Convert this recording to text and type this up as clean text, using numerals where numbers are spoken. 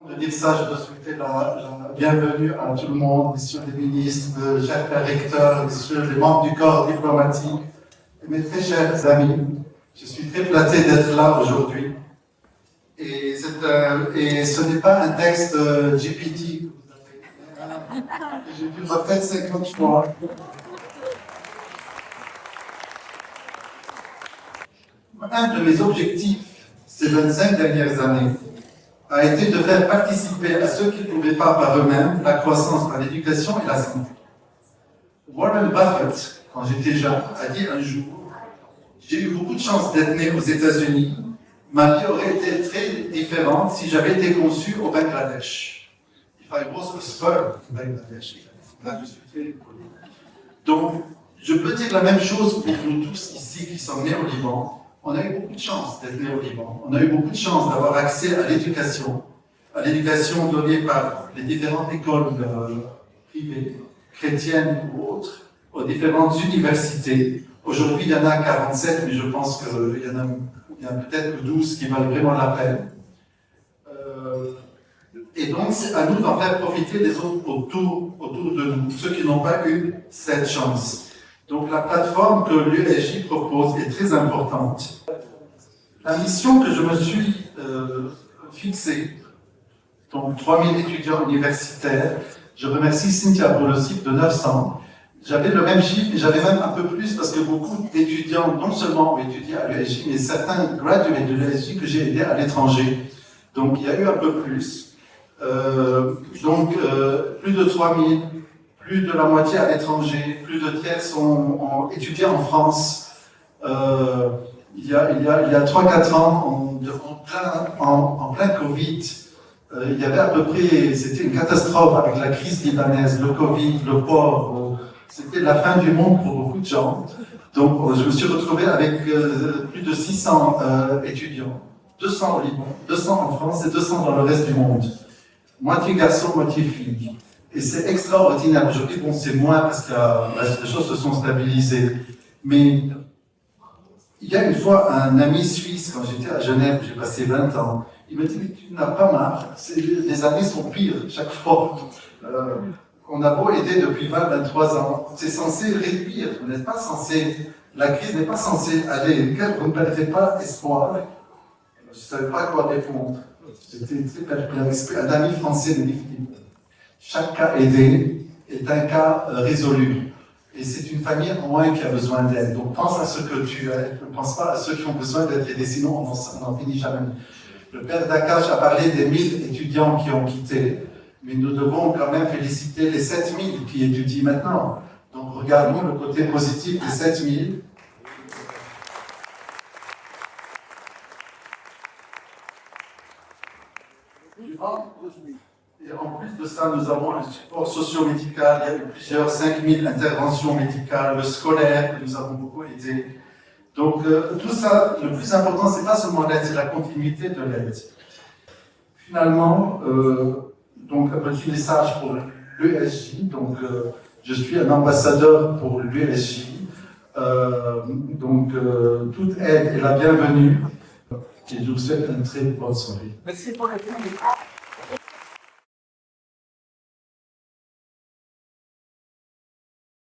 De dire ça, je dois souhaiter la bienvenue à tout le monde, messieurs les ministres, chers pères recteurs, messieurs les membres du corps diplomatique, et mes très chers amis. Je suis très flatté d'être là aujourd'hui. Et ce n'est pas un texte GPT que vous avez. J'ai dû le refaire 50 fois. Un de mes objectifs ces 25 dernières années a été de faire participer à ceux qui ne pouvaient pas par eux-mêmes la croissance par l'éducation et la santé. Warren Buffett, quand j'étais jeune, a dit un jour « J'ai eu beaucoup de chance d'être né aux États-Unis. Ma vie aurait été très différente si j'avais été conçu au Bangladesh. » If I was a sperm, Bangladesh. Là, je suis très poli. Donc, je peux dire la même chose pour nous tous ici qui sommes nés au Liban. On a eu beaucoup de chance d'être né au Liban. On a eu beaucoup de chance d'avoir accès à l'éducation donnée par les différentes écoles privées, chrétiennes ou autres, aux différentes universités. Aujourd'hui, il y en a 47, mais je pense qu'il y en a peut-être 12 qui valent vraiment la peine. Et donc, c'est à nous d'en faire profiter les autres autour de nous, ceux qui n'ont pas eu cette chance. Donc la plateforme que l'USJ propose est très importante. La mission que je me suis fixée, donc 3000 étudiants universitaires, je remercie Cynthia pour le site de 900. J'avais le même chiffre, et j'avais même un peu plus parce que beaucoup d'étudiants, non seulement ont étudié à l'USJ, mais certains gradués de l'USJ que j'ai aidés à l'étranger. Donc il y a eu un peu plus. Plus de 3000. Plus de la moitié à l'étranger, plus de tiers ont étudié en France. Il y a 3-4 ans, en plein Covid, il y avait à peu près, c'était une catastrophe avec la crise libanaise, le Covid, le pauvre, c'était la fin du monde pour beaucoup de gens. Donc je me suis retrouvé avec plus de 600 étudiants, 200 au Liban, 200 en France et 200 dans le reste du monde. Moitié garçons, moitié filles. Et c'est extraordinaire. Aujourd'hui, bon, c'est moins parce que les choses se sont stabilisées. Mais il y a une fois un ami suisse, quand j'étais à Genève, j'ai passé 20 ans, il me dit « Mais tu n'as pas marre, les années sont pires chaque fois. On a beau aider depuis 20-23 ans, c'est censé réduire, vous n'êtes pas censé, la crise n'est pas censée aller, vous ne perdrez pas espoir. » Je ne savais pas quoi répondre. J'étais très perplexe. Un ami français me dit « Chaque cas aidé est un cas résolu. Et c'est une famille en moins qui a besoin d'aide. Donc pense à ce que tu es, ne pense pas à ceux qui ont besoin d'être aidés, sinon on n'en finit jamais. Le père d'Akash a parlé des 1000 étudiants qui ont quitté, mais nous devons quand même féliciter les 7000 qui étudient maintenant. Donc regardons le côté positif des 7000. Et en plus de ça, nous avons un support socio-médical, il y a eu plusieurs 5000 interventions médicales, le scolaire, que nous avons beaucoup aidé. Donc tout ça, le plus important, c'est pas seulement l'aide, c'est la continuité de l'aide. Finalement, donc un petit message pour l'USJ, donc je suis un ambassadeur pour l'USJ, toute aide est la bienvenue, et je vous souhaite une très bonne soirée. Merci pour la